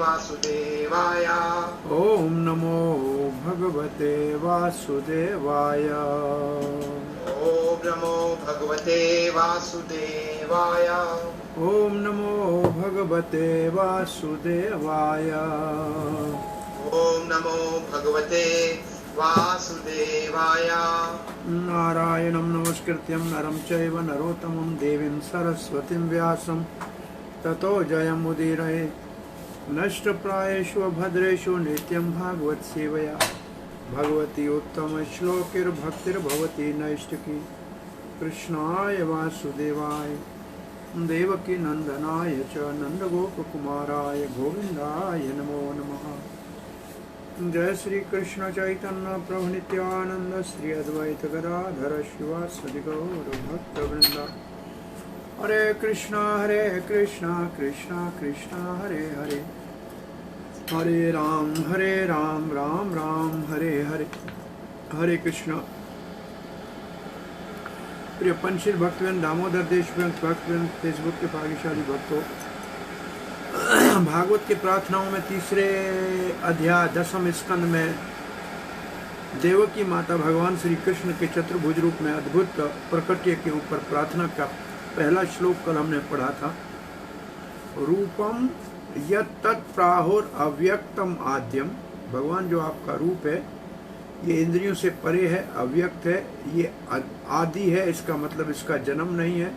वासुदेवाय। ओम नमो भगवते वासुदेवाय। ओम नमो भगवते वासुदेवाय। ओम नमो भगवते वासुदेवाय। ओम नमो भगवते वासुदेवाय। नारायणं नमस्कृत्यं नरं चैव नरोत्तमं देवीं सरस्वतीं व्यासं ततो जयमुदीरये। नष्टप्रायेषु भद्रेषु नित्यं भागवत सेवया भगवती उत्तम श्लोकिर्भक्तिर्भवती नैष्टिकी। कृष्णाय वासुदेवाय देवकी नंदनाय च नंदगोपकुमाराय गोविंदाय नमो नमः। जय श्री कृष्ण चैतन्य प्रभु नित्यानंद श्री अद्वैत गदाधर शिवासदि गौर भक्त वृंदा। हरे कृष्णा कृष्णा कृष्णा हरे हरे, हरे राम राम राम हरे हरे। हरे कृष्णा। प्रिय पंचशील भक्तवृंद, दामोदर देशवंत भक्तवृंद, फेसबुक के भाग्यशाली भक्तों, भागवत की प्रार्थनाओं में तीसरे अध्याय 10वें स्कंद में देवकी माता भगवान श्री कृष्ण के चतुर्भुज रूप में अद्भुत प्रकृति के ऊपर प्रार्थना का पहला श्लोक कल हमने पढ़ा था। रूपम यत्तत् प्राहुर अव्यक्तम आद्यम। भगवान जो आपका रूप है ये इंद्रियों से परे है, अव्यक्त है, ये आदि है। इसका मतलब इसका जन्म नहीं है,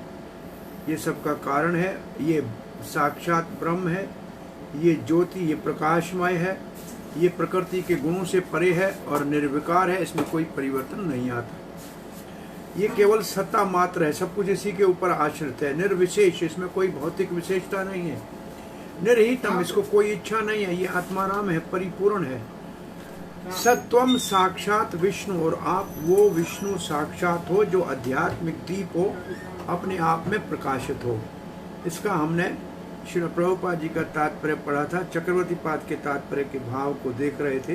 ये सबका कारण है, ये साक्षात ब्रह्म है, ये ज्योति, ये प्रकाशमय है, ये प्रकृति के गुणों से परे है और निर्विकार है, इसमें कोई परिवर्तन नहीं आता। ये केवल सत्ता मात्र है, सब कुछ इसी के ऊपर आश्रित है। निर्विशेष, इसमें कोई भौतिक विशेषता नहीं है। निर्हितम, इसको कोई इच्छा नहीं है, ये आत्माराम है, परिपूर्ण है। सत्वम साक्षात विष्णु, और आप वो विष्णु साक्षात हो जो आध्यात्मिक दीप हो, अपने आप में प्रकाशित हो। इसका हमने श्री प्रभुपाद जी का तात्पर्य पढ़ा था। चक्रवर्ती पाद के तात्पर्य के भाव को देख रहे थे।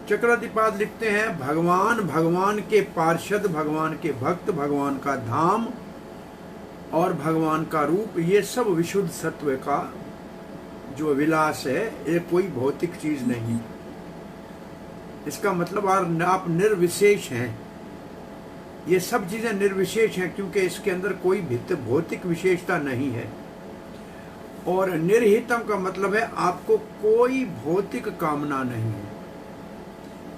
चक्रवर्ती पाद लिखते हैं, भगवान, भगवान के पार्षद, भगवान के भक्त, भगवान का धाम और भगवान का रूप, ये सब विशुद्ध सत्व का जो विलास है, ये कोई भौतिक चीज नहीं। इसका मतलब आप निर्विशेष हैं। ये सब चीजें निर्विशेष हैं क्योंकि इसके अंदर कोई भौतिक विशेषता नहीं है। और निर्हितम का मतलब है आपको कोई भौतिक कामना नहीं है,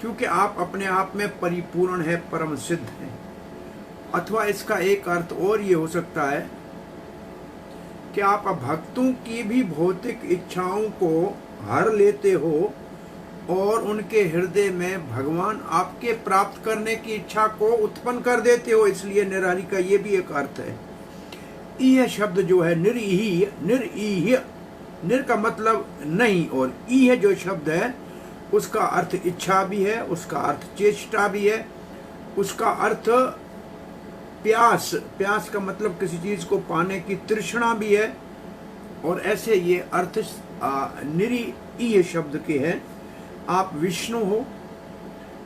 क्योंकि आप अपने आप में परिपूर्ण है, परम सिद्ध है। अथवा इसका एक अर्थ और ये हो सकता है कि आप भक्तों की भी भौतिक इच्छाओं को हर लेते हो और उनके हृदय में भगवान आपके प्राप्त करने की इच्छा को उत्पन्न कर देते हो, इसलिए निरारी का ये भी एक अर्थ है। ईह शब्द जो है निरीह, निर का मतलब नहीं, और ईह जो शब्द है उसका अर्थ इच्छा भी है, उसका अर्थ चेष्टा भी है, उसका अर्थ प्यास, प्यास का मतलब किसी चीज को पाने की तृष्णा भी है। और ऐसे ये अर्थ निरीह शब्द के हैं। आप विष्णु हो,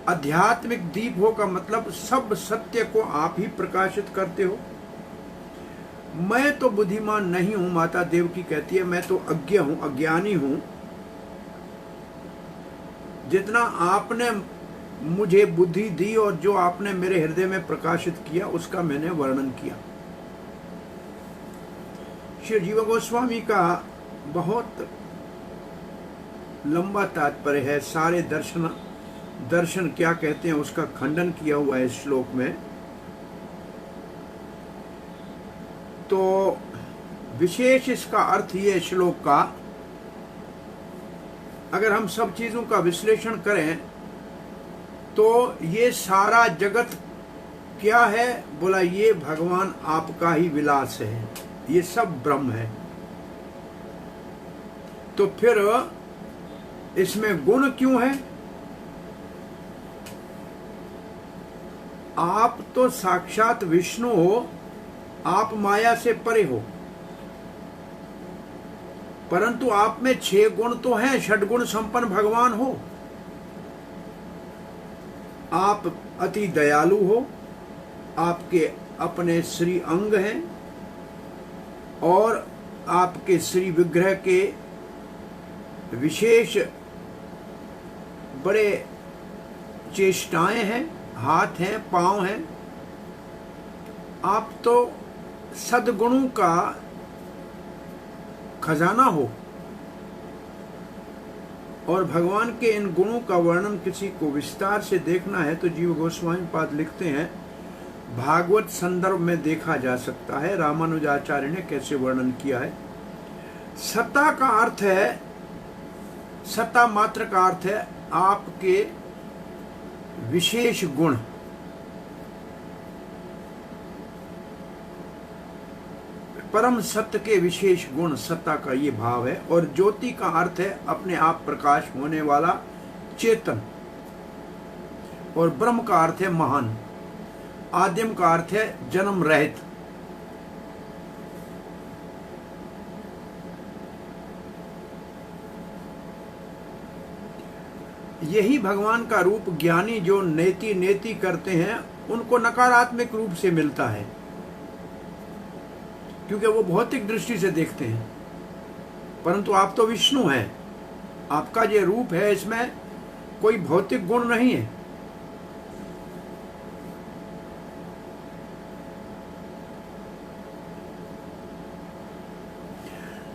आध्यात्मिक दीप हो का मतलब सब सत्य को आप ही प्रकाशित करते हो। मैं तो बुद्धिमान नहीं हूं, माता देवकी कहती है, मैं तो अज्ञ हूं, अज्ञानी हूं। जितना आपने मुझे बुद्धि दी और जो आपने मेरे हृदय में प्रकाशित किया उसका मैंने वर्णन किया। श्री जीव गोस्वामी का बहुत लंबा तात्पर्य है, सारे दर्शन क्या कहते हैं उसका खंडन किया हुआ है इस श्लोक में। तो विशेष इसका अर्थ ये श्लोक का, अगर हम सब चीजों का विश्लेषण करें तो ये सारा जगत क्या है, बोला ये भगवान आपका ही विलास है, ये सब ब्रह्म है। तो फिर इसमें गुण क्यों है? आप तो साक्षात विष्णु हो, आप माया से परे हो, परंतु आप में 6 गुण तो हैं, षड्गुण संपन्न भगवान हो। आप अति दयालु हो, आपके अपने श्री अंग हैं और आपके श्री विग्रह के विशेष बड़े चेष्टाएं हैं, हाथ हैं, पांव हैं। आप तो सद्गुणों का खजाना हो, और भगवान के इन गुणों का वर्णन किसी को विस्तार से देखना है तो जीव गोस्वामी पाद लिखते हैं, भागवत संदर्भ में देखा जा सकता है। रामानुजाचार्य ने कैसे वर्णन किया है। सत्ता का अर्थ है, सत्ता मात्र का अर्थ है आपके विशेष गुण। परम सत्य के विशेष गुण सत्ता का ये भाव है। और ज्योति का अर्थ है अपने आप प्रकाश होने वाला चेतन। और ब्रह्म का अर्थ है महान। आद्यम का अर्थ है जन्म रहित। यही भगवान का रूप ज्ञानी जो नेति नेति करते हैं उनको नकारात्मक रूप से मिलता है, क्योंकि वो भौतिक दृष्टि से देखते हैं। परंतु आप तो विष्णु हैं, आपका ये रूप है, इसमें कोई भौतिक गुण नहीं है।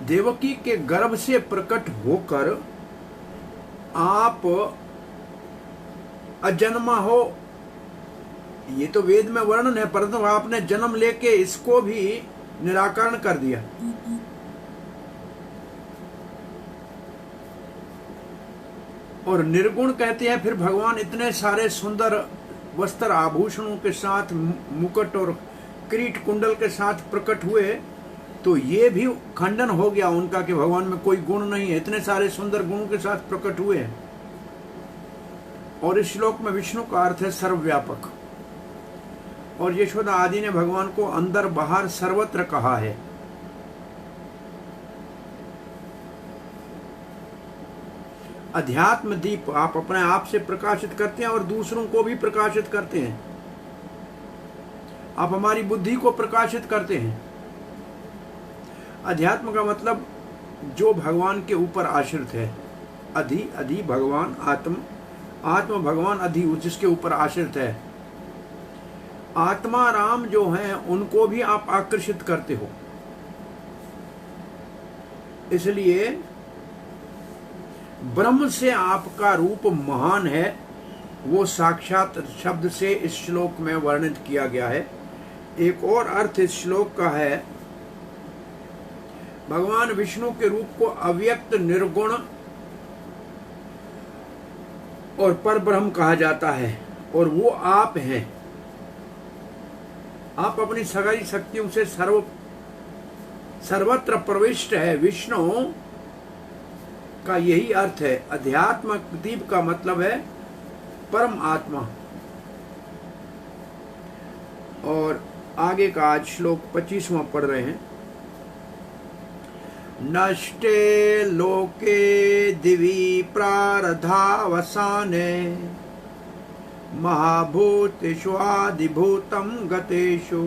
देवकी के गर्भ से प्रकट होकर आप अजन्मा हो, ये तो वेद में वर्णन है, परंतु आपने जन्म लेके इसको भी निराकरण कर दिया। और निर्गुण कहते हैं फिर भगवान इतने सारे सुंदर वस्त्र आभूषणों के साथ, मुकुट और किरीट कुंडल के साथ प्रकट हुए, तो ये भी खंडन हो गया उनका कि भगवान में कोई गुण नहीं है। इतने सारे सुंदर गुणों के साथ प्रकट हुए हैं। और इस श्लोक में विष्णु का अर्थ है सर्वव्यापक। और यशोदा आदि ने भगवान को अंदर बाहर सर्वत्र कहा है। अध्यात्म दीप, आप अपने आप से प्रकाशित करते हैं और दूसरों को भी प्रकाशित करते हैं। आप हमारी बुद्धि को प्रकाशित करते हैं। अध्यात्म का मतलब जो भगवान के ऊपर आश्रित है। अधि अधि भगवान, आत्म आत्म भगवान, अधि जिसके ऊपर आश्रित है। आत्मा राम जो हैं उनको भी आप आकर्षित करते हो। इसलिए ब्रह्म से आपका रूप महान है, वो साक्षात शब्द से इस श्लोक में वर्णित किया गया है। एक और अर्थ इस श्लोक का है, भगवान विष्णु के रूप को अव्यक्त, निर्गुण और परब्रह्म कहा जाता है। और वो आप हैं। आप अपनी सगाई शक्तियों से सर्वत्र प्रविष्ट है। विष्णु का यही अर्थ है। अध्यात्म दीप का मतलब है परम आत्मा। और आगे का आज श्लोक 25वां पढ़ रहे हैं। नष्टे लोके दिवि प्रारधावसाने महाभूतेषु आदिभूतं गतेषु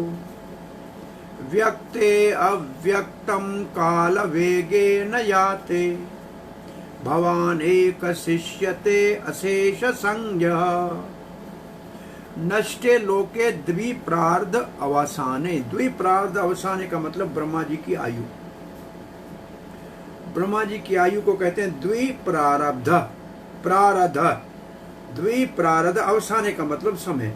व्यक्ते अव्यक्तं कालवेगेन याते भवान् एक शिष्यते अशेष संज्ञः। नष्टे लोके द्विप्रार्ध अवसाने। द्विप्रार्ध अवसाने का मतलब ब्रह्मा जी की आयु। ब्रह्मा जी की आयु को कहते हैं द्विप्रारब्ध। प्रारब्ध, द्विप्रारब्ध, अवसाने का मतलब समय।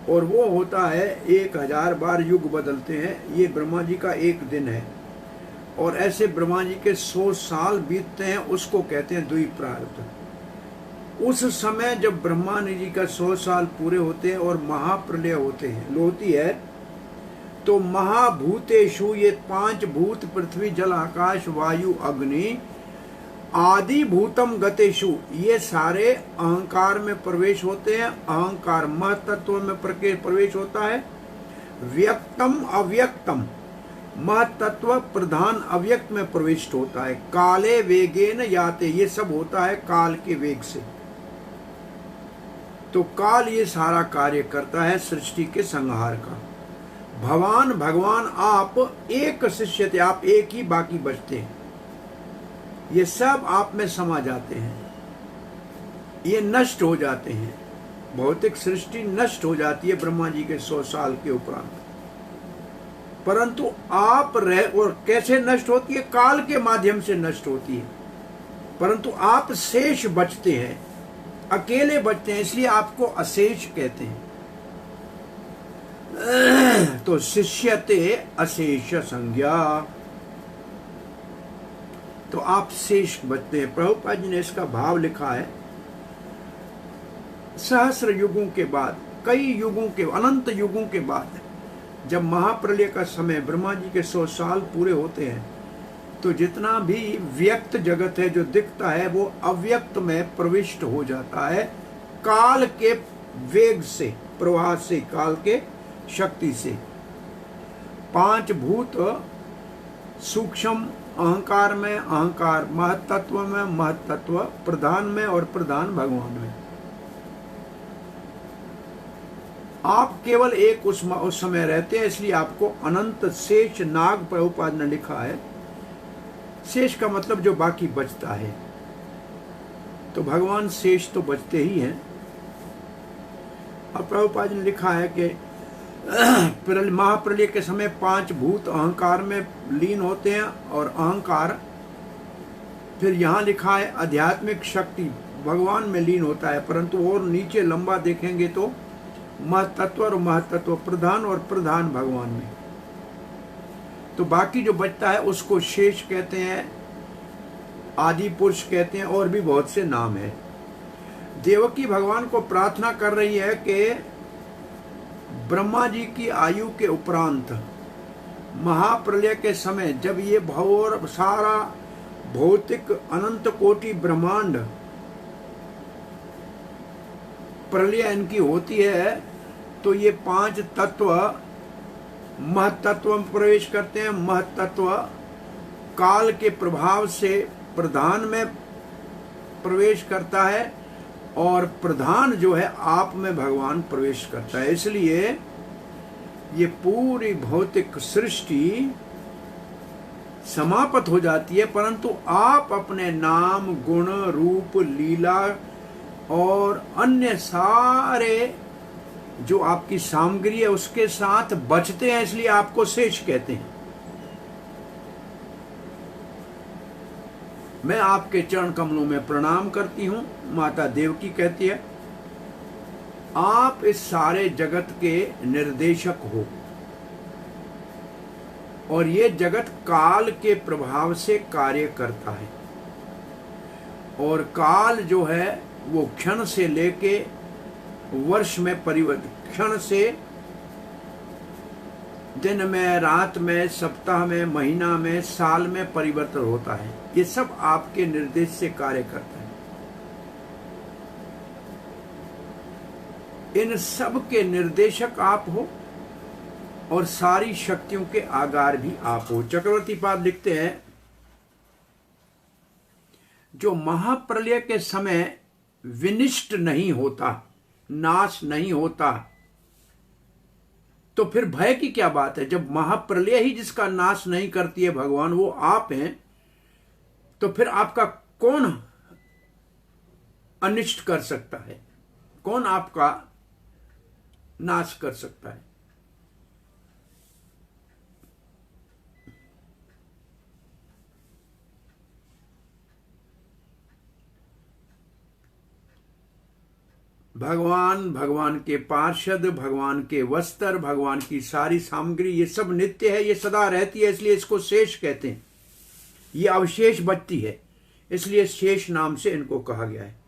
और वो होता है 1000 बार युग बदलते हैं। ये ब्रह्मा जी का एक दिन है। और ऐसे ब्रह्मा जी के 100 साल बीतते हैं, उसको कहते हैं द्विप्रारब्ध। उस समय जब ब्रह्मा जी का 100 साल पूरे होते हैं और महाप्रलय होती है, तो महाभूतेषु, ये 5 भूत, पृथ्वी जल आकाश वायु अग्नि, आदि भूतम गतेषु, ये सारे अहंकार में प्रवेश होते हैं। अहंकार महतत्व में प्रवेश होता है। व्यक्तम अव्यक्तम, महतत्व प्रधान अव्यक्त में प्रविष्ट होता है। काले वेगेन याते, ये सब होता है काल के वेग से। तो काल ये सारा कार्य करता है सृष्टि के संहार का। भगवान आप एक शिष्य थे, आप एक ही बाकी बचते हैं। ये सब आप में समा जाते हैं, ये नष्ट हो जाते हैं। भौतिक सृष्टि नष्ट हो जाती है ब्रह्मा जी के 100 साल के उपरांत, परंतु आप और कैसे नष्ट होती है? काल के माध्यम से नष्ट होती है, परंतु आप शेष बचते हैं, अकेले बचते हैं, इसलिए आपको अशेष कहते हैं। तो शिष्यते अशेष संज्ञा, तो आप शेष बचते हैं। प्रभुपाद जी ने इसका भाव लिखा है, सहस्र युगों के बाद, कई युगों के, अनंत युगों के बाद जब महाप्रलय का समय ब्रह्मा जी के 100 साल पूरे होते हैं, तो जितना भी व्यक्त जगत है जो दिखता है वो अव्यक्त में प्रविष्ट हो जाता है, काल के वेग से, प्रवाह से, काल के शक्ति से। 5 भूत सूक्ष्म अहंकार में, अहंकार महतत्व में, महतत्व प्रधान में, और प्रधान भगवान में। आप केवल एक उस समय रहते हैं, इसलिए आपको अनंत शेष नाग प्रभुपाद ने लिखा है। शेष का मतलब जो बाकी बचता है, तो भगवान शेष तो बचते ही हैं। अब प्रभुपाद ने लिखा है कि महाप्रलय के समय 5 भूत अहंकार में लीन होते हैं, और अहंकार फिर यहाँ लिखा है आध्यात्मिक शक्ति भगवान में लीन होता है, परंतु और नीचे लंबा देखेंगे तो महतत्व और महतत्व प्रधान और प्रधान भगवान में। तो बाकी जो बचता है उसको शेष कहते हैं, आदि पुरुष कहते हैं, और भी बहुत से नाम है। देवकी भगवान को प्रार्थना कर रही है कि ब्रह्मा जी की आयु के उपरांत महाप्रलय के समय, जब ये भव सारा भौतिक अनंत कोटि ब्रह्मांड प्रलय इनकी होती है, तो ये 5 तत्व महतत्व में प्रवेश करते हैं। महतत्व काल के प्रभाव से प्रधान में प्रवेश करता है, और प्रधान जो है आप में भगवान प्रवेश करता है। इसलिए ये पूरी भौतिक सृष्टि समाप्त हो जाती है, परंतु आप अपने नाम, गुण, रूप, लीला और अन्य सारे जो आपकी सामग्री है उसके साथ बचते हैं, इसलिए आपको शेष कहते हैं। मैं आपके चरण कमलों में प्रणाम करती हूं। माता देवकी कहती है, आप इस सारे जगत के निर्देशक हो, और ये जगत काल के प्रभाव से कार्य करता है, और काल जो है वो क्षण से लेके वर्ष में परिवर्तन, क्षण से दिन में, रात में, सप्ताह में, महीना में, साल में परिवर्तन होता है। ये सब आपके निर्देश से कार्य करता है। इन सब के निर्देशक आप हो, और सारी शक्तियों के आगार भी आप हो। चक्रवर्ती पाद लिखते हैं, जो महाप्रलय के समय विनिष्ट नहीं होता, नाश नहीं होता, तो फिर भय की क्या बात है? जब महाप्रलय ही जिसका नाश नहीं करती है भगवान, वो आप हैं, तो फिर आपका कौन अनिष्ट कर सकता है? कौन आपका नाश कर सकता है? भगवान, भगवान के पार्षद, भगवान के वस्त्र, भगवान की सारी सामग्री, ये सब नित्य है, ये सदा रहती है, इसलिए इसको शेष कहते हैं। ये अवशेष बचती है, इसलिए शेष नाम से इनको कहा गया है।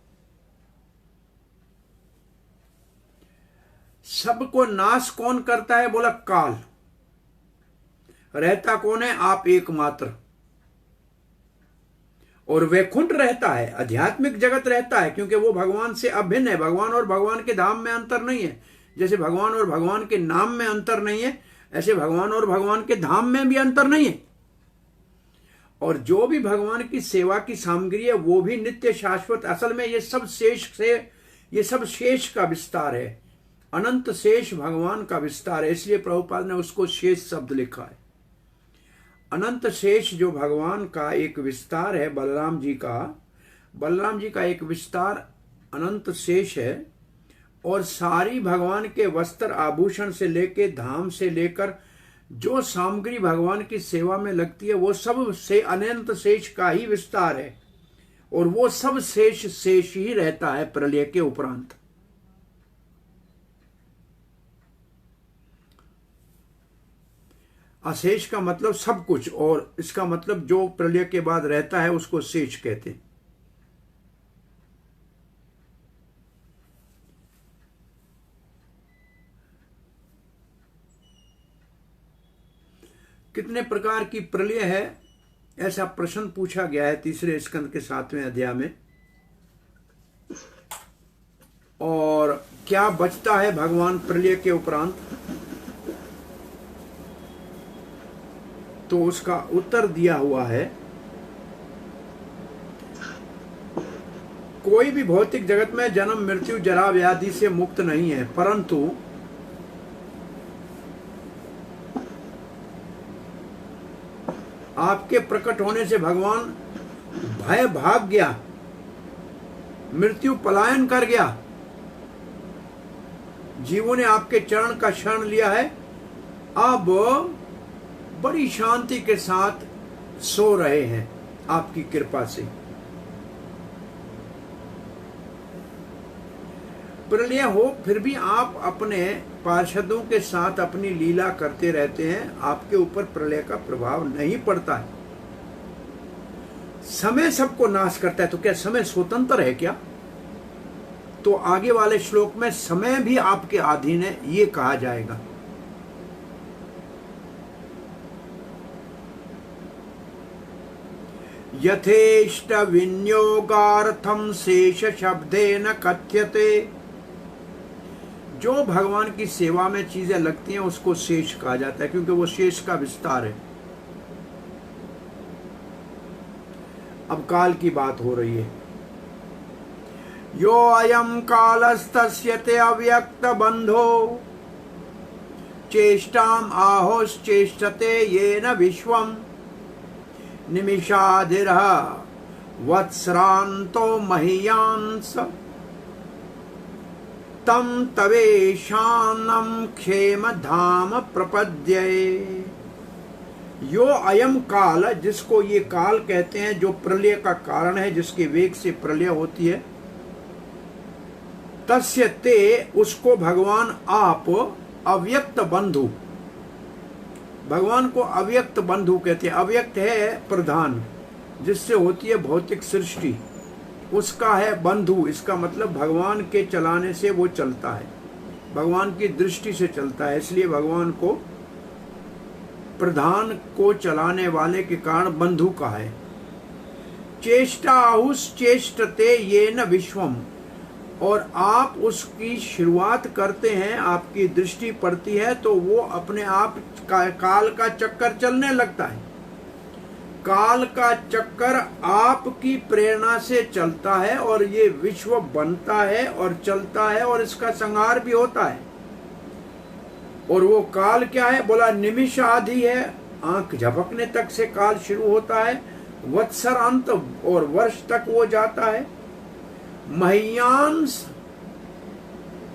सबको नाश कौन करता है? बोला काल। रहता कौन है? आप एकमात्र। और वैकुंठ रहता है, आध्यात्मिक जगत रहता है, क्योंकि वो भगवान से अभिन्न है। भगवान और भगवान के धाम में अंतर नहीं है। जैसे भगवान और भगवान के नाम में अंतर नहीं है, ऐसे भगवान और भगवान के धाम में भी अंतर नहीं है। और जो भी भगवान की सेवा की सामग्री है वो भी नित्य शाश्वत। असल में ये सब शेष से, ये सब शेष का विस्तार है, अनंत शेष भगवान का विस्तार है, इसलिए प्रभुपाद ने उसको शेष शब्द लिखा है। अनंत शेष जो भगवान का एक विस्तार है, बलराम जी का एक विस्तार अनंत शेष है, और सारी भगवान के वस्त्र आभूषण से लेके धाम से लेकर जो सामग्री भगवान की सेवा में लगती है वो सब से अनंत शेष का ही विस्तार है, और वो सब शेष ही रहता है प्रलय के उपरांत। अशेष का मतलब सब कुछ, और इसका मतलब जो प्रलय के बाद रहता है उसको शेष कहते हैं। कितने प्रकार की प्रलय है, ऐसा प्रश्न पूछा गया है तीसरे स्कंद के 7वें अध्याय में। और क्या बचता है भगवान प्रलय के उपरांत, तो उसका उत्तर दिया हुआ है। कोई भी भौतिक जगत में जन्म मृत्यु जरा व्याधि से मुक्त नहीं है, परंतु आपके प्रकट होने से भगवान भय भाग गया, मृत्यु पलायन कर गया, जीवों ने आपके चरण का शरण लिया है, अब बड़ी शांति के साथ सो रहे हैं आपकी कृपा से। प्रलय हो फिर भी आप अपने पार्षदों के साथ अपनी लीला करते रहते हैं, आपके ऊपर प्रलय का प्रभाव नहीं पड़ता है। समय सबको नाश करता है, तो क्या समय स्वतंत्र है क्या? तो आगे वाले श्लोक में समय भी आपके अधीन है, ये कहा जाएगा। यथेष्ट विनियोगार्थम शेष शब्देन कथ्यते। जो भगवान की सेवा में चीजें लगती हैं उसको शेष कहा जाता है, क्योंकि वो शेष का विस्तार है। अब काल की बात हो रही है। यो अयम कालस्तस्यते अव्यक्त बंधो चेष्टाम आहोश्चेष्टते येन विश्वम निमिषाधिरः वत्सरान्तो महीयांस तम तवेशानम क्षेम धाम प्रपद्ये। यो अयम काल, जिसको ये काल कहते हैं, जो प्रलय का कारण है, जिसके वेग से प्रलय होती है, तस्य ते, उसको भगवान आप अव्यक्त बंधु, भगवान को अव्यक्त बंधु कहते हैं। अव्यक्त है प्रधान, जिससे होती है भौतिक सृष्टि, उसका है बंधु। इसका मतलब भगवान के चलाने से वो चलता है, भगवान की दृष्टि से चलता है, इसलिए भगवान को प्रधान को चलाने वाले के कारण बंधु का है। चेष्टा आहुष चेष्टते येन विश्वम, और आप उसकी शुरुआत करते हैं, आपकी दृष्टि पड़ती है तो वो अपने आप काल का चक्कर चलने लगता है। काल का चक्कर आपकी प्रेरणा से चलता है और ये विश्व बनता है और चलता है और इसका संहार भी होता है। और वो काल क्या है? बोला निमिष आदि है, आंख झपकने तक से काल शुरू होता है, वत्सर अंत और वर्ष तक वो जाता है। मह्यांस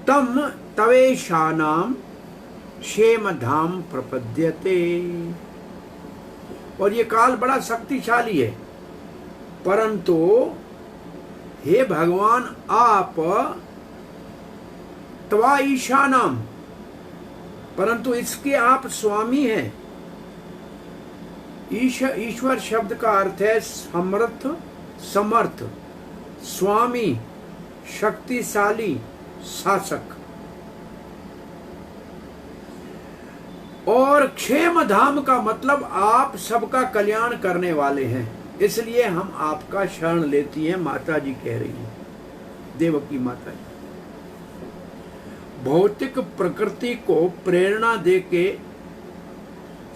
तम तवेशानाम क्षेम धाम प्रपद्यते। और ये काल बड़ा शक्तिशाली है, परंतु हे भगवान आप त्वा ईशानाम, परंतु इसके आप स्वामी हैं। ईश्वर शब्द का अर्थ है समर्थ, समर्थ, स्वामी, शक्तिशाली, शासक। और क्षेम धाम का मतलब आप सबका कल्याण करने वाले हैं, इसलिए हम आपका शरण लेती हैं। माता जी कह रही हैं, देवकी माता जी। भौतिक प्रकृति को प्रेरणा देके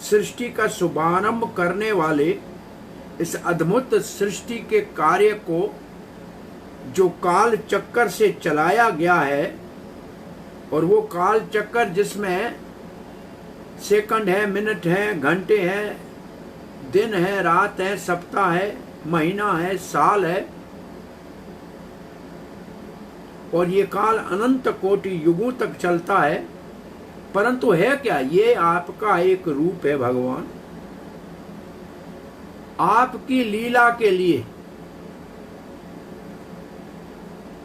सृष्टि का शुभारंभ करने वाले इस अद्भुत सृष्टि के कार्य को जो काल चक्कर से चलाया गया है, और वो काल चक्कर जिसमें सेकंड है, मिनट है, घंटे हैं, दिन है, रात है, सप्ताह है, महीना है, साल है, और ये काल अनंत कोटि युगों तक चलता है। परंतु है क्या? ये आपका एक रूप है भगवान, आपकी लीला के लिए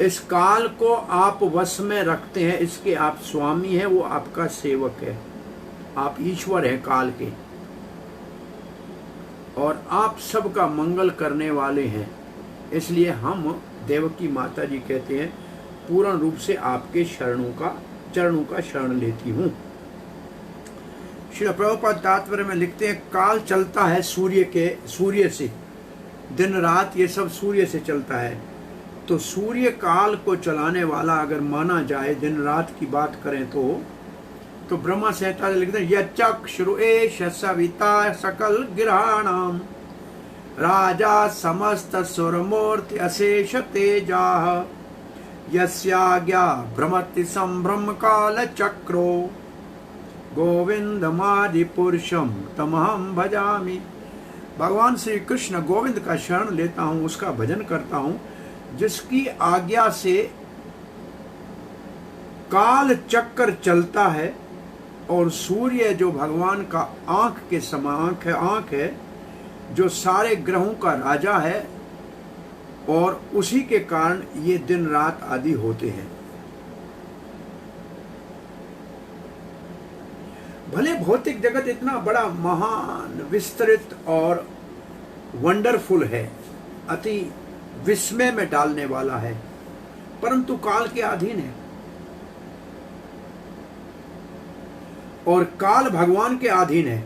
इस काल को आप वश में रखते हैं, इसके आप स्वामी हैं, वो आपका सेवक है, आप ईश्वर हैं काल के, और आप सबका मंगल करने वाले हैं। इसलिए हम देवकी माता जी कहते हैं पूर्ण रूप से आपके चरणों का शरण लेती हूँ। श्री प्रभुपाद तात्पर्य में लिखते हैं काल चलता है सूर्य से, दिन रात ये सब सूर्य से चलता है। तो सूर्य काल को चलाने वाला अगर माना जाए, दिन रात की बात करें तो ब्रह्मा संहिता लिखते हैं यचक्षुरु एष सविता सकल ग्रहाणाम राजा समस्त सुरमूर्ति अशेष तेजाः यस्याज्ञा भ्रमति संभ्रम काल चक्रो गोविंदमादि पुरुषम तमहम भजामि। भगवान श्री कृष्ण गोविंद का शरण लेता हूँ, उसका भजन करता हूँ, जिसकी आज्ञा से काल चक्र चलता है, और सूर्य जो भगवान का आंख के समान आंख है, जो सारे ग्रहों का राजा है, और उसी के कारण ये दिन रात आदि होते हैं। भले भौतिक जगत इतना बड़ा महान विस्तृत और वंडरफुल है, अति विस्मय में डालने वाला है, परंतु काल के अधीन है, और काल भगवान के अधीन है।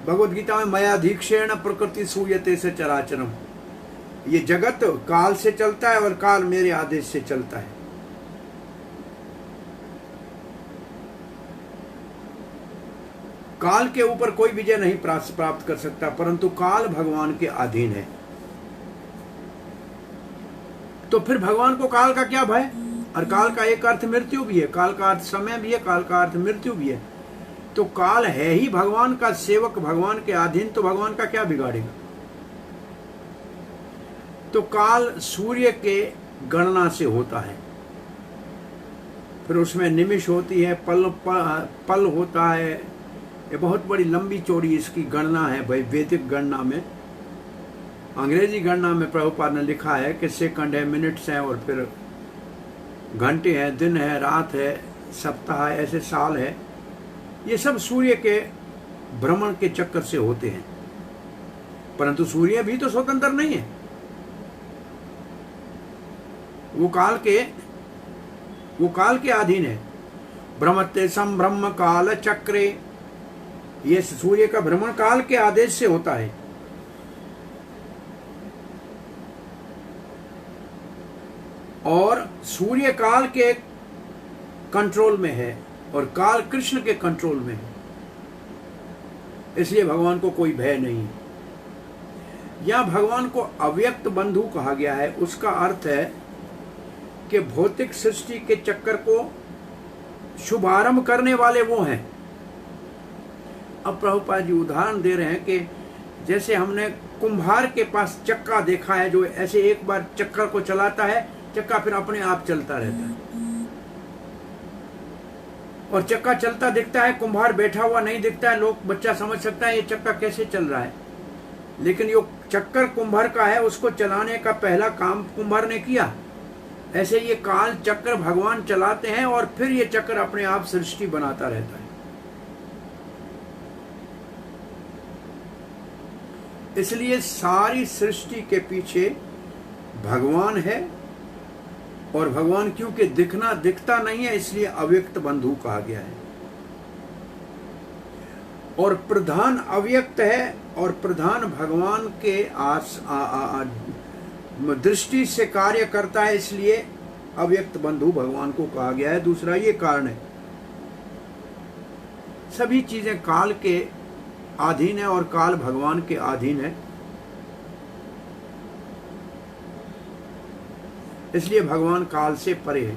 भगवद गीता में मयाधीक्षेण प्रकृति सूयते से चराचरम, ये जगत काल से चलता है और काल मेरे आदेश से चलता है। काल के ऊपर कोई विजय नहीं प्राप्त कर सकता, परंतु काल भगवान के अधीन है। तो फिर भगवान को काल का क्या भय? और काल का एक अर्थ मृत्यु भी है, काल का अर्थ समय भी है, काल का अर्थ मृत्यु भी है। तो काल है ही भगवान का सेवक, भगवान के अधीन, तो भगवान का क्या बिगाड़ेगा? तो काल सूर्य के गणना से होता है, फिर उसमें निमिष होती है, पल होता है, ये बहुत बड़ी लंबी चौड़ी इसकी गणना है। भाई वैदिक गणना में, अंग्रेजी गणना में प्रभुपाद ने लिखा है कि सेकंड है, मिनट्स हैं, और फिर घंटे हैं, दिन है, रात है, सप्ताह है, ऐसे साल है। ये सब सूर्य के भ्रमण के चक्कर से होते हैं, परंतु सूर्य भी तो स्वतंत्र नहीं है, वो काल के अधीन है। भ्रमते संभ्रम काल चक्रे, ये सूर्य का भ्रमण काल के आदेश से होता है। और सूर्य काल के कंट्रोल में है और काल कृष्ण के कंट्रोल में है, इसलिए भगवान को कोई भय नहीं। या भगवान को अव्यक्त बंधु कहा गया है, उसका अर्थ है कि भौतिक सृष्टि के चक्कर को शुभारंभ करने वाले वो हैं। अब प्रभुपाद जी उदाहरण दे रहे हैं कि जैसे हमने कुम्हार के पास चक्का देखा है, जो ऐसे एक बार चक्कर को चलाता है, चक्का फिर अपने आप चलता रहता है, और चक्का चलता दिखता है, कुम्हार बैठा हुआ नहीं दिखता है। लोग बच्चा समझ सकता है ये चक्का कैसे चल रहा है, लेकिन ये चक्कर कुम्हार का है, उसको चलाने का पहला काम कुम्हार ने किया। ऐसे ये काल चक्र भगवान चलाते हैं और फिर ये चक्र अपने आप सृष्टि बनाता रहता है। इसलिए सारी सृष्टि के पीछे भगवान है, और भगवान क्योंकि दिखता नहीं है, इसलिए अव्यक्त बंधु कहा गया है। और प्रधान अव्यक्त है और प्रधान भगवान के दृष्टि से कार्य करता है, इसलिए अव्यक्त बंधु भगवान को कहा गया है। दूसरा ये कारण है, सभी चीजें काल के अधीन है और काल भगवान के अधीन है, इसलिए भगवान काल से परे है।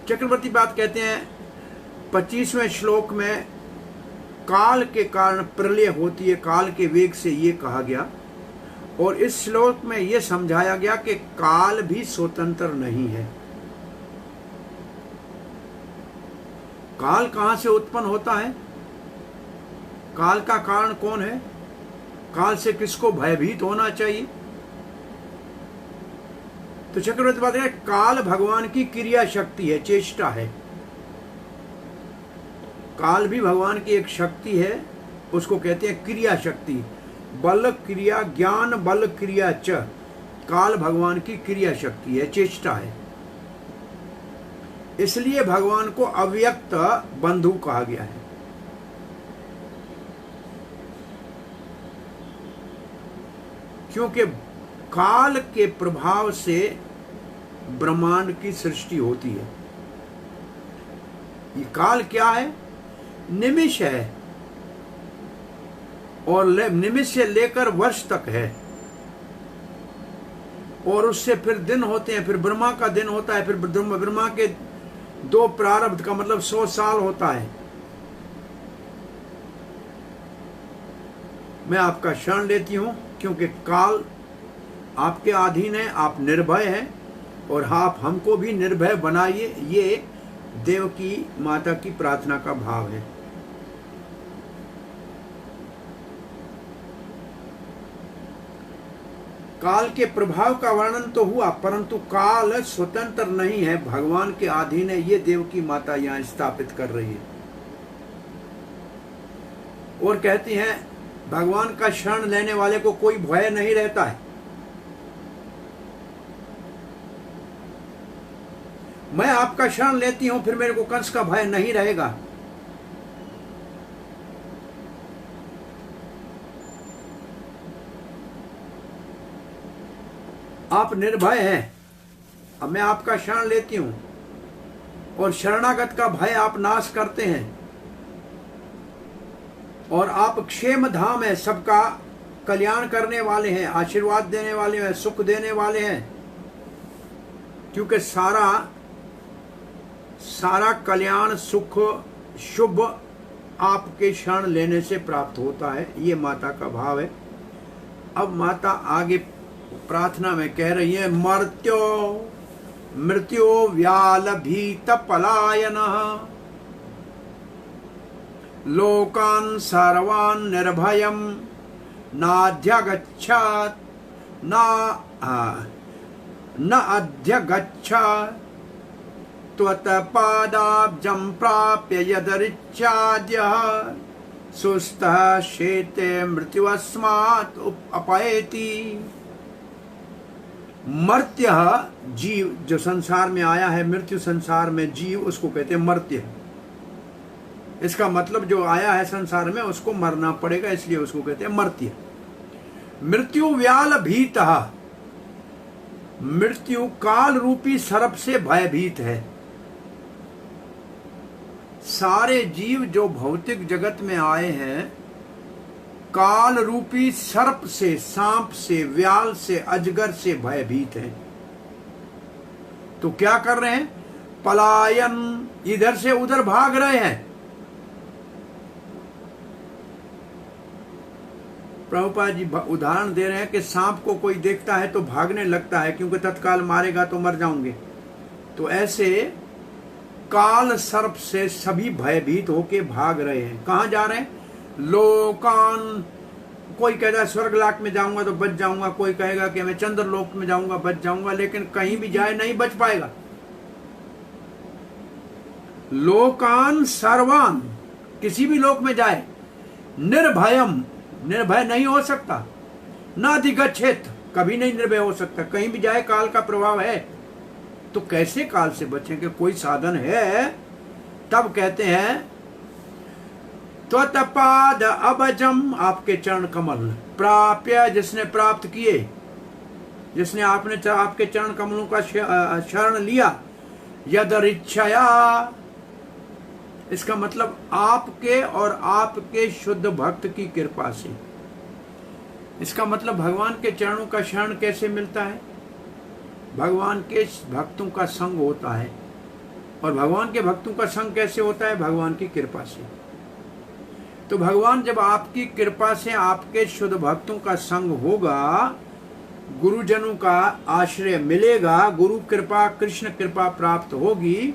चक्रवर्ती बात कहते हैं 25वें श्लोक में काल के कारण प्रलय होती है, काल के वेग से ये कहा गया। और इस श्लोक में ये समझाया गया कि काल भी स्वतंत्र नहीं है। काल कहां से उत्पन्न होता है? काल का कारण कौन है? काल से किसको भयभीत होना चाहिए? तो चक्रवर्ती बात है, काल भगवान की क्रिया शक्ति है, चेष्टा है। काल भी भगवान की एक शक्ति है, उसको कहते हैं क्रिया शक्ति। बल क्रिया, ज्ञान बल क्रिया च, काल भगवान की क्रिया शक्ति है, चेष्टा है। इसलिए भगवान को अव्यक्त बंधु कहा गया है। क्योंकि काल के प्रभाव से ब्रह्मांड की सृष्टि होती है। ये काल क्या है? निमिष है, और निमिष से लेकर वर्ष तक है, और उससे फिर दिन होते हैं, फिर ब्रह्मा का दिन होता है, फिर ब्रह्मा के 2 प्रारब्ध का मतलब 100 साल होता है। मैं आपका शरण लेती हूं, क्योंकि काल आपके अधीन है, आप निर्भय हैं, और आप हमको भी निर्भय बनाइए। ये देवकी माता की प्रार्थना का भाव है। काल के प्रभाव का वर्णन तो हुआ, परंतु काल स्वतंत्र नहीं है, भगवान के अधीन है। ये देवकी माता यहां स्थापित कर रही है और कहती हैं भगवान का शरण लेने वाले को कोई भय नहीं रहता है। मैं आपका शरण लेती हूं, फिर मेरे को कंस का भय नहीं रहेगा। आप निर्भय हैं, अब मैं आपका शरण लेती हूं, और शरणागत का भय आप नाश करते हैं, और आप क्षेम धाम है, सबका कल्याण करने वाले हैं, आशीर्वाद देने वाले हैं, सुख देने वाले हैं। क्योंकि सारा कल्याण सुख शुभ आपके शरण लेने से प्राप्त होता है। ये माता का भाव है। अब माता आगे प्रार्थना में कह रही है, मृत्यो व्याल भीत पलायन लोकान् सर्वान् निर्भयं नाध्यगच्छात् न अध्यगच्छात् त्वत्पादाब्जं प्राप्य यदरिच्छाद्यः सुस्थः शेते मृत्युस्मात् अपैति। मर्त्य जीव जो संसार में आया है, मृत्यु संसार में जीव, उसको कहते हैं मर्त्य। इसका मतलब जो आया है संसार में उसको मरना पड़ेगा, इसलिए उसको कहते हैं मर्त्य। मृत्यु व्याल भीतः, मृत्यु काल रूपी सर्प से भयभीत है। सारे जीव जो भौतिक जगत में आए हैं, काल रूपी सर्प से, सांप से, व्याल से, अजगर से भयभीत हैं। तो क्या कर रहे हैं? पलायन, इधर से उधर भाग रहे हैं। प्रभुपाद जी उदाहरण दे रहे हैं कि सांप को कोई देखता है तो भागने लगता है, क्योंकि तत्काल मारेगा तो मर जाऊंगे। तो ऐसे काल सर्प से सभी भयभीत होके भाग रहे हैं। कहां जा रहे हैं? लोकान, कोई कहेगा स्वर्गलोक में जाऊंगा तो बच जाऊंगा, कोई कहेगा कि मैं चंद्रलोक में जाऊंगा बच जाऊंगा, लेकिन कहीं भी जाए नहीं बच पाएगा। लोकान सर्वान, किसी भी लोक में जाए, निर्भयम, निर्भय नहीं हो सकता, न अधिगच्छेत, कभी नहीं निर्भय हो सकता। कहीं भी जाए काल का प्रभाव है, तो कैसे काल से बचेंगे? कोई साधन है? तब कहते हैं त्वत्पाद अबजम, आपके चरण कमल प्राप्य, जिसने प्राप्त किए, जिसने आपके चरण कमलों का शरण लिया, यदरिच्छया, इसका मतलब आपके और आपके शुद्ध भक्त की कृपा से। इसका मतलब भगवान के चरणों का शरण कैसे मिलता है? भगवान के भक्तों का संग होता है। और भगवान के भक्तों का संग कैसे होता है? भगवान की कृपा से। तो भगवान जब आपकी कृपा से आपके शुद्ध भक्तों का संग होगा, गुरुजनों का आश्रय मिलेगा, गुरु कृपा कृष्ण कृपा प्राप्त होगी,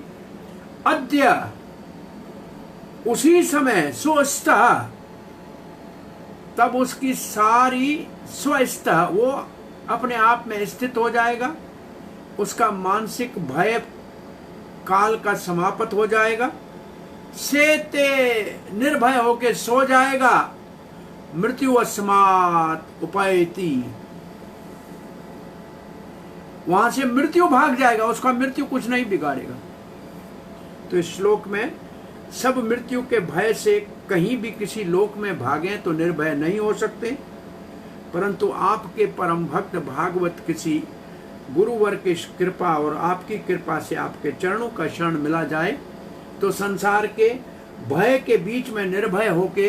अद्य उसी समय स्वस्था, तब उसकी सारी स्वस्था वो अपने आप में स्थित हो जाएगा, उसका मानसिक भय काल का समाप्त हो जाएगा, सेते निर्भय होके सो जाएगा, मृत्यु अस्मात् उपैति, वहां से मृत्यु भाग जाएगा, उसका मृत्यु कुछ नहीं बिगाड़ेगा। तो इस श्लोक में सब मृत्यु के भय से कहीं भी किसी लोक में भागें तो निर्भय नहीं हो सकते, परंतु आपके परम भक्त भागवत किसी गुरुवर की कृपा और आपकी कृपा से आपके चरणों का शरण मिला जाए तो संसार के भय के बीच में निर्भय होके,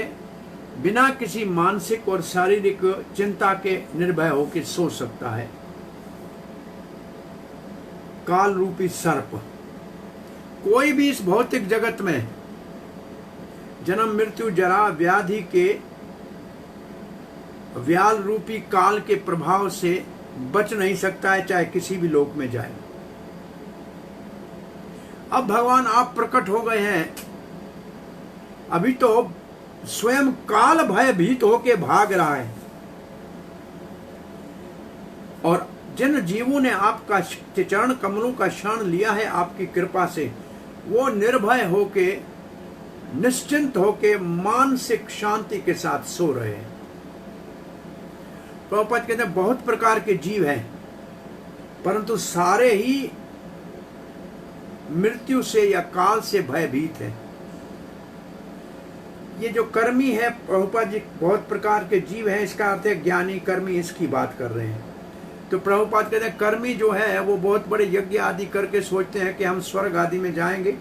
बिना किसी मानसिक और शारीरिक चिंता के निर्भय होके सो सकता है। काल रूपी सर्प, कोई भी इस भौतिक जगत में जन्म मृत्यु जरा व्याधि के व्याल रूपी काल के प्रभाव से बच नहीं सकता है, चाहे किसी भी लोक में जाए। अब भगवान आप प्रकट हो गए हैं, अभी तो स्वयं काल भयभीत होके भाग रहा है, और जिन जीवों ने आपका चरण कमलों का शरण लिया है आपकी कृपा से, वो निर्भय होके निश्चिंत होके मानसिक शांति के साथ सो रहे हैं। प्रभुपाद कहते हैं बहुत प्रकार के जीव हैं, परंतु सारे ही मृत्यु से या काल से भयभीत हैं। ये जो कर्मी है, प्रभुपाद जी बहुत प्रकार के जीव हैं, इसका अर्थ है ज्ञानी कर्मी, इसकी बात कर रहे हैं। तो प्रभुपाद कहते हैं कर्मी जो है वो बहुत बड़े यज्ञ आदि करके सोचते हैं कि हम स्वर्ग आदि में जाएंगे,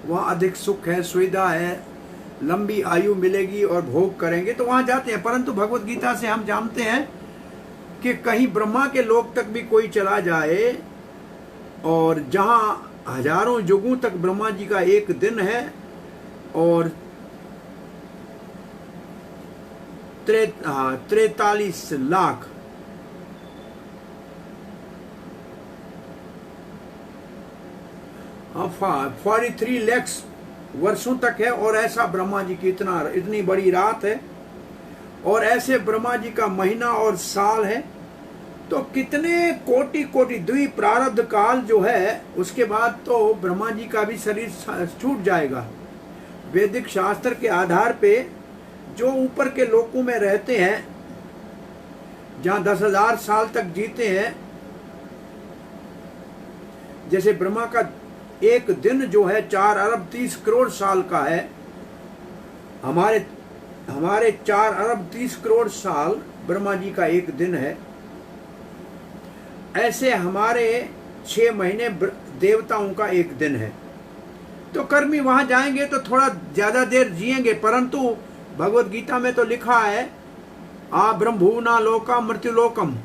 वहाँ अधिक सुख है, सुविधा है, लंबी आयु मिलेगी और भोग करेंगे, तो वहाँ जाते हैं। परंतु भगवत गीता से हम जानते हैं कि कहीं ब्रह्मा के लोक तक भी कोई चला जाए, और जहाँ हजारों युगों तक ब्रह्मा जी का एक दिन है और 43 लाख 43 लाख वर्षों तक है, और ऐसा ब्रह्मा जी की इतनी बड़ी रात है, और ऐसे ब्रह्मा जी का महीना और साल है, तो कितने कोटि कोटि द्वि प्रारब्ध काल जो है, उसके बाद तो ब्रह्मा जी का भी शरीर छूट जाएगा। वैदिक शास्त्र के आधार पे जो ऊपर के लोकों में रहते हैं, जहाँ 10,000 साल तक जीते हैं, जैसे ब्रह्मा का एक दिन जो है 4 अरब 30 करोड़ साल का है, हमारे 4 अरब 30 करोड़ साल ब्रह्मा जी का एक दिन है, ऐसे हमारे 6 महीने देवताओं का एक दिन है। तो कर्मी वहां जाएंगे तो थोड़ा ज्यादा देर जिएंगे, परंतु भगवत गीता में तो लिखा है आ ब्रह्मभुवना लोका मृत्यु लोकम,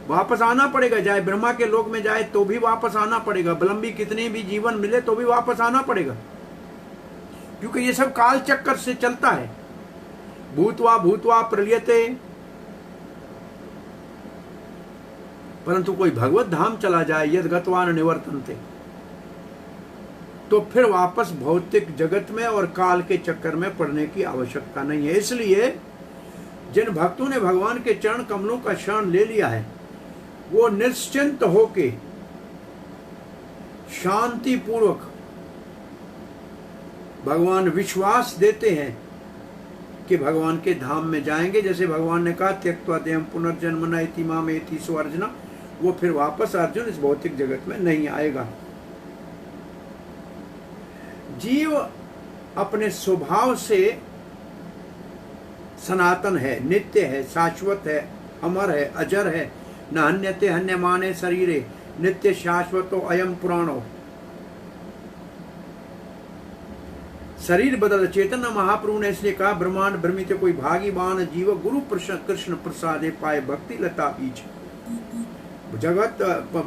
वापस आना पड़ेगा, चाहे ब्रह्मा के लोक में जाए तो भी वापस आना पड़ेगा, लंबी कितनी भी जीवन मिले तो भी वापस आना पड़ेगा, क्योंकि ये सब काल चक्कर से चलता है। भूतवा भूतवा प्रलयते, परंतु कोई भगवत धाम चला जाए, यद गत्वा न निवर्तन्ते, तो फिर वापस भौतिक जगत में और काल के चक्कर में पड़ने की आवश्यकता नहीं है। इसलिए जिन भक्तों ने भगवान के चरण कमलों का शरण ले लिया है, वो निश्चिंत होके शांति पूर्वक भगवान विश्वास देते हैं कि भगवान के धाम में जाएंगे। जैसे भगवान ने कहा त्यक्त्वा देहं पुनर्जन्म नैति मामेति सो अर्जुन, वो फिर वापस अर्जुन इस भौतिक जगत में नहीं आएगा। जीव अपने स्वभाव से सनातन है, नित्य है, शाश्वत है, अमर है, अजर है, न हन्यते हन्यमाने शरीरे, नित्य शाश्वतो अयम पुराणो। शरीर बदल चेतन महाप्रभु ने इसलिए कहा ब्रह्मांड भ्रमित कोई भागीवान जीव गुरु कृष्ण प्रसादे पाए भक्ति लता बीच। जगत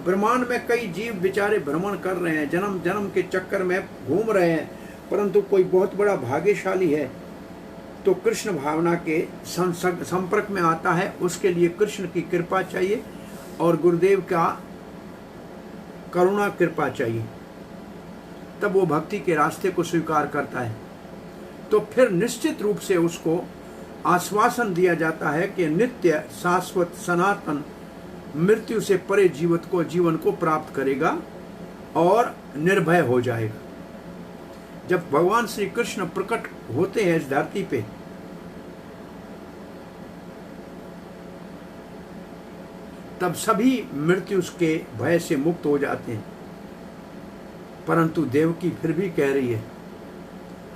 ब्रह्मांड में कई जीव बेचारे भ्रमण कर रहे हैं, जन्म जन्म के चक्कर में घूम रहे हैं, परंतु कोई बहुत बड़ा भाग्यशाली है तो कृष्ण भावना के संपर्क में आता है, उसके लिए कृष्ण की कृपा चाहिए और गुरुदेव का करुणा कृपा चाहिए, तब वो भक्ति के रास्ते को स्वीकार करता है। तो फिर निश्चित रूप से उसको आश्वासन दिया जाता है कि नित्य शाश्वत सनातन मृत्यु से परे जीवन को प्राप्त करेगा और निर्भय हो जाएगा। जब भगवान श्री कृष्ण प्रकट होते हैं इस धरती पे, तब सभी मृत्यु के भय से मुक्त हो जाते हैं। परंतु देवकी फिर भी कह रही है,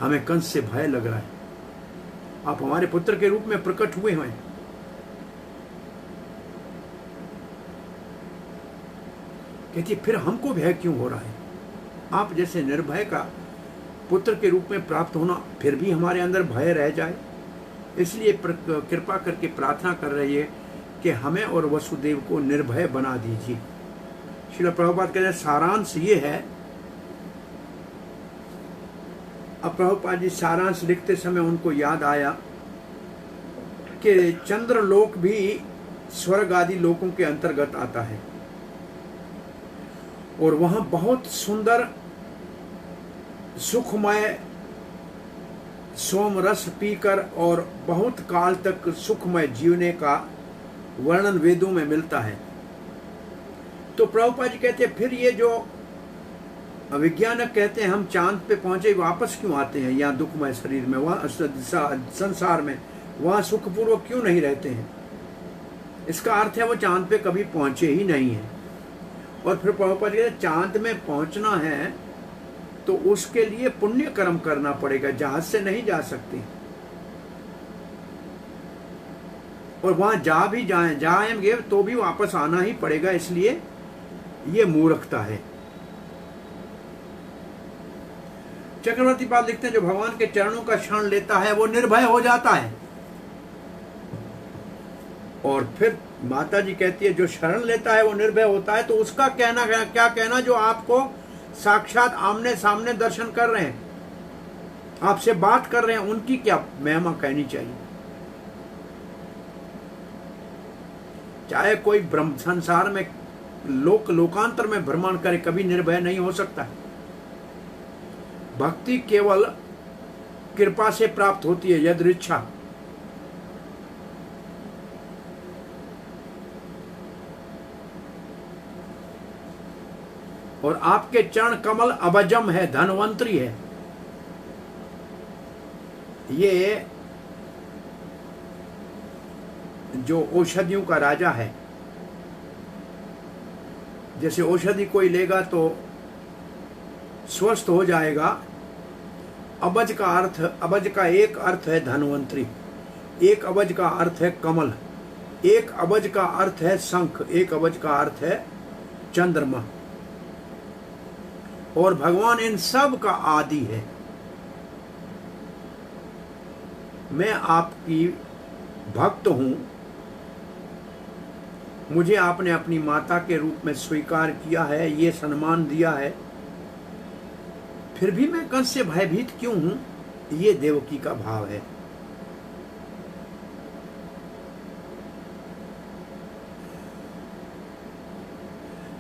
हमें कंस से भय लग रहा है, आप हमारे पुत्र के रूप में प्रकट हुए हैं। कहती फिर हमको भय क्यों हो रहा है? आप जैसे निर्भय का पुत्र के रूप में प्राप्त होना फिर भी हमारे अंदर भय रह जाए, इसलिए कृपा करके प्रार्थना कर रही है कि हमें और वसुदेव को निर्भय बना दीजिए। श्रील प्रभुपाद कहते हैं सारांश ये है। अब प्रभुपाद जी सारांश लिखते समय उनको याद आया कि चंद्रलोक भी स्वर्ग आदि लोकों के अंतर्गत आता है और वहां बहुत सुंदर सुखमय सोम रस पीकर और बहुत काल तक सुखमय जीवने का वर्णन वेदों में मिलता है। तो प्रभुपाद जी कहते हैं फिर ये जो विज्ञानक कहते हैं हम चांद पे पहुंचे वापस क्यों आते हैं यहाँ दुखमय शरीर में, वहां संसार में वहां सुखपूर्वक क्यों नहीं रहते हैं? इसका अर्थ है वो चांद पे कभी पहुंचे ही नहीं है। और फिर प्रभुपाद जी कहते हैं चांद में पहुंचना है तो उसके लिए पुण्य कर्म करना पड़ेगा, जहाज से नहीं जा सकते। और वहां जाएंगे तो भी वापस आना ही पड़ेगा, इसलिए ये मूर्खता है। चक्रवर्ती पाल लिखते हैं जो भगवान के चरणों का शरण लेता है वो निर्भय हो जाता है। और फिर माता जी कहती है जो शरण लेता है वो निर्भय होता है। तो उसका क्या कहना जो आपको साक्षात आमने सामने दर्शन कर रहे हैं, आपसे बात कर रहे हैं, उनकी क्या महिमा कहनी चाहिए। चाहे कोई ब्रह्म संसार में लोकांतर में भ्रमण करे, कभी निर्भय नहीं हो सकता। भक्ति केवल कृपा से प्राप्त होती है, यदृच्छा। और आपके चरण कमल अभजम है, धनवंतरी है। ये जो औषधियों का राजा है, जैसे औषधि कोई लेगा तो स्वस्थ हो जाएगा। अबज का एक अर्थ है धनवंतरी, एक अबज का अर्थ है कमल, एक अबज का अर्थ है शंख, एक अबज का अर्थ है चंद्रमा। और भगवान इन सब का आदि है। मैं आपकी भक्त हूं, मुझे आपने अपनी माता के रूप में स्वीकार किया है, ये सम्मान दिया है, फिर भी मैं कंस से भयभीत क्यों हूं? ये देवकी का भाव है।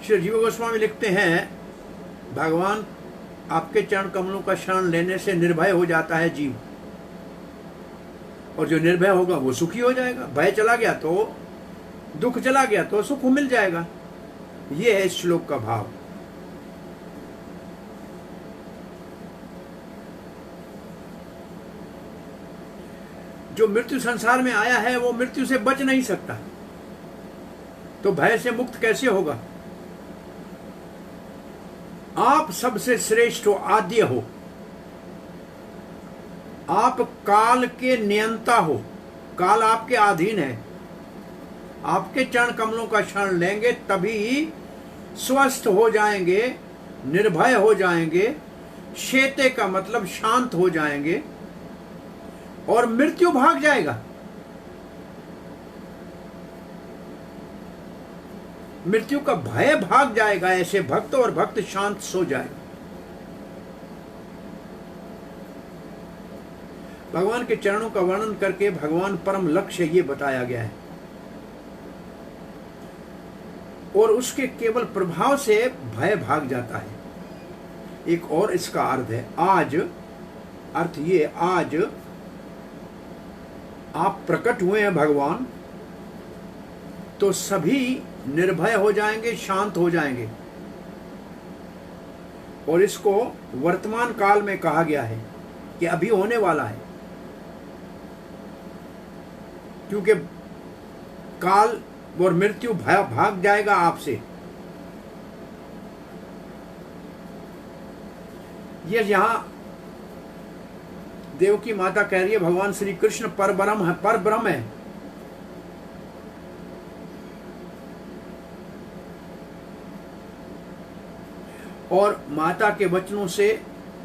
श्री जीव गोस्वामी लिखते हैं भगवान आपके चरण कमलों का शरण लेने से निर्भय हो जाता है जीव, और जो निर्भय होगा वो सुखी हो जाएगा। भय चला गया तो दुख चला गया तो सुख मिल जाएगा। ये है इस श्लोक का भाव। जो मृत्यु संसार में आया है वो मृत्यु से बच नहीं सकता, तो भय से मुक्त कैसे होगा? आप सबसे श्रेष्ठ हो, आद्य हो, आप काल के नियंता हो, काल आपके अधीन है। आपके चरण कमलों का शरण लेंगे तभी स्वस्थ हो जाएंगे, निर्भय हो जाएंगे, शेते का मतलब शांत हो जाएंगे और मृत्यु भाग जाएगा। मृत्यु का भय भाग जाएगा ऐसे भक्त, और भक्त शांत सो जाएगा। भगवान के चरणों का वर्णन करके भगवान परम लक्ष्य ये बताया गया है, और उसके केवल प्रभाव से भय भाग जाता है। एक और इसका अर्थ है, आज अर्थ ये, आज आप प्रकट हुए हैं भगवान, तो सभी निर्भय हो जाएंगे, शांत हो जाएंगे। और इसको वर्तमान काल में कहा गया है कि अभी होने वाला है, क्योंकि काल और मृत्यु भाग जाएगा आपसे। ये यहां देवकी माता कह रही है, भगवान श्री कृष्ण परब्रह्म है, परब्रह्म है। और माता के वचनों से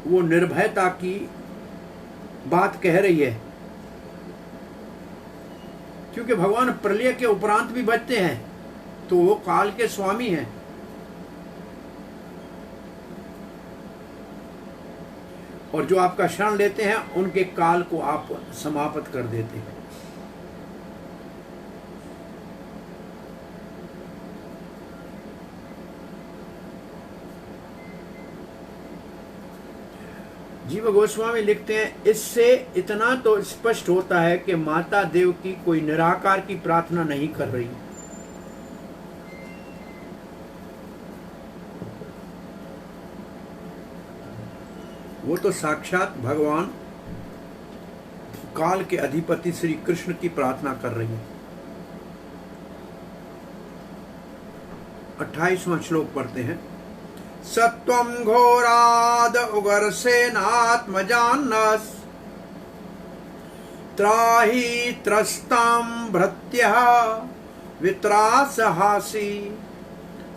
वो निर्भयता की बात कह रही है, क्योंकि भगवान प्रलय के उपरांत भी बचते हैं, तो वो काल के स्वामी हैं। और जो आपका शरण लेते हैं उनके काल को आप समाप्त कर देते हैं। जीव गोस्वामी लिखते हैं, इससे इतना तो स्पष्ट होता है कि माता देव की कोई निराकार की प्रार्थना नहीं कर रही। वो तो साक्षात भगवान काल के अधिपति श्री कृष्ण की प्रार्थना कर रही है। 28वां श्लोक पढ़ते हैं। सत्वं घोराद उग्रसेनात्मजान्नस् त्राहि त्रस्तां भृत्यः वित्रासहासी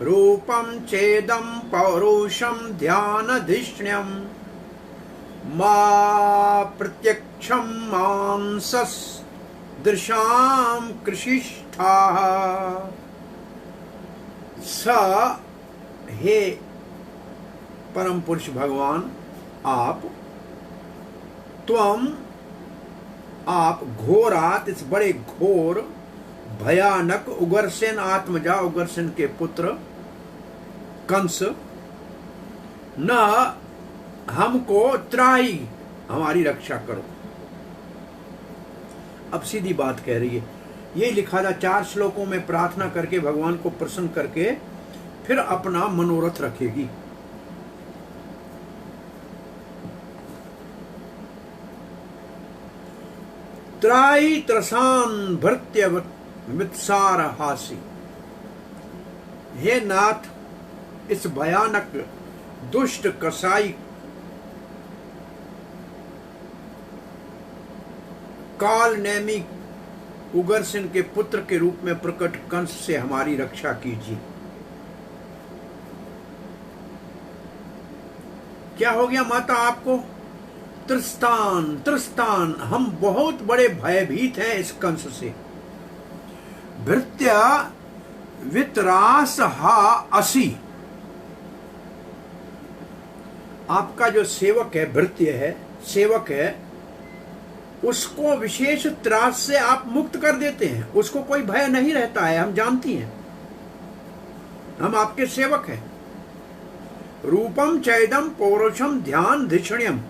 रूपं चेदं पौरुषं ध्यानधिष्ण्यं मा प्रत्यक्षं मांसस् दृशां कृषिष्ठाः। स हे परम पुरुष भगवान, आप घोरात, इस बड़े घोर भयानक उग्रसेन आत्मजा, उग्रसेन के पुत्र कंस, न हमको त्राही, हमारी रक्षा करो। अब सीधी बात कह रही है, ये लिखा था 4 श्लोकों में, प्रार्थना करके भगवान को प्रसन्न करके फिर अपना मनोरथ रखेगी। त्राई त्रसान भृत्य मित्सार हासी। हे नाथ, इस भयानक दुष्ट कसाई काल नेमी उग्रसेन के पुत्र के रूप में प्रकट कंस से हमारी रक्षा कीजिए। क्या हो गया माता आपको? त्रस्तान, हम बहुत बड़े भयभीत हैं इस कंस से। भृत्य वित्रास हा असी, आपका जो सेवक है, भृत्य है, सेवक है, उसको विशेष त्रास से आप मुक्त कर देते हैं। उसको कोई भय नहीं रहता है, हम जानती हैं, हम आपके सेवक हैं। रूपम चैदम पौरुषम ध्यान धिषण्यम,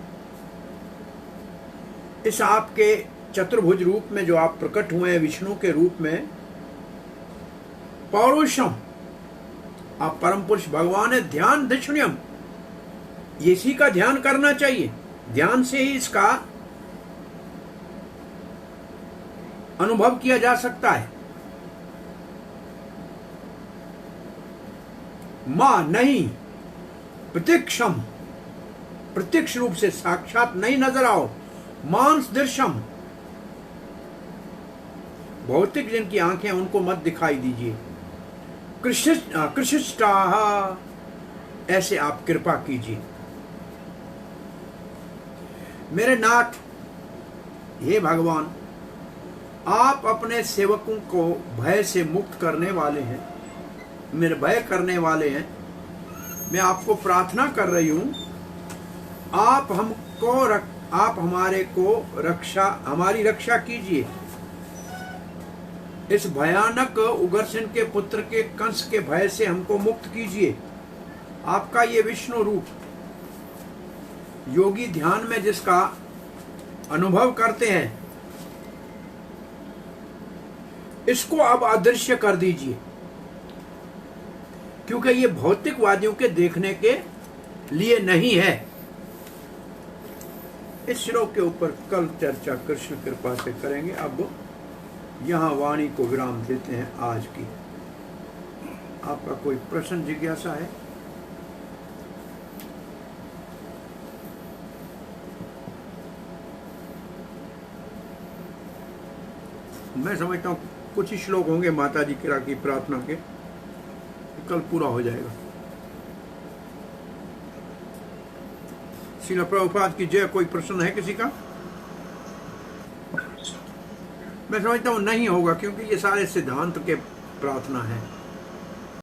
इस आपके चतुर्भुज रूप में जो आप प्रकट हुए हैं विष्णु के रूप में, पौरुषम, आप परम पुरुष भगवान है। ध्यान धिषण्यम, इसी का ध्यान करना चाहिए, ध्यान से ही इसका अनुभव किया जा सकता है। मां नहीं, प्रत्यक्षम, प्रत्यक्ष रूप से साक्षात नहीं नजर आओ। मांस दृश्यम, भौतिक जिनकी आंखें उनको मत दिखाई दीजिए। कृषिष्टा, ऐसे आप कृपा कीजिए। मेरे नाथ, हे भगवान, आप अपने सेवकों को भय से मुक्त करने वाले हैं, निर्भय करने वाले हैं। मैं आपको प्रार्थना कर रही हूं, आप हमको आप हमारी रक्षा कीजिए। इस भयानक उग्रसेन के पुत्र के कंस के भय से हमको मुक्त कीजिए। आपका ये विष्णु रूप योगी ध्यान में जिसका अनुभव करते हैं, इसको अब अदृश्य कर दीजिए, क्योंकि ये भौतिकवादियों के देखने के लिए नहीं है। इस श्लोक के ऊपर कल चर्चा कृष्ण कृपा से करेंगे। अब यहाँ वाणी को विराम देते हैं आज की। आपका कोई प्रश्न जिज्ञासा है? मैं समझता हूँ कुछ ही श्लोक होंगे माता जी की प्रार्थना के, कल पूरा हो जाएगा। श्रील प्रभुपाद की जय। कोई प्रश्न है किसी का? मैं समझता हूँ नहीं होगा, क्योंकि ये सारे सिद्धांत के प्रार्थना है।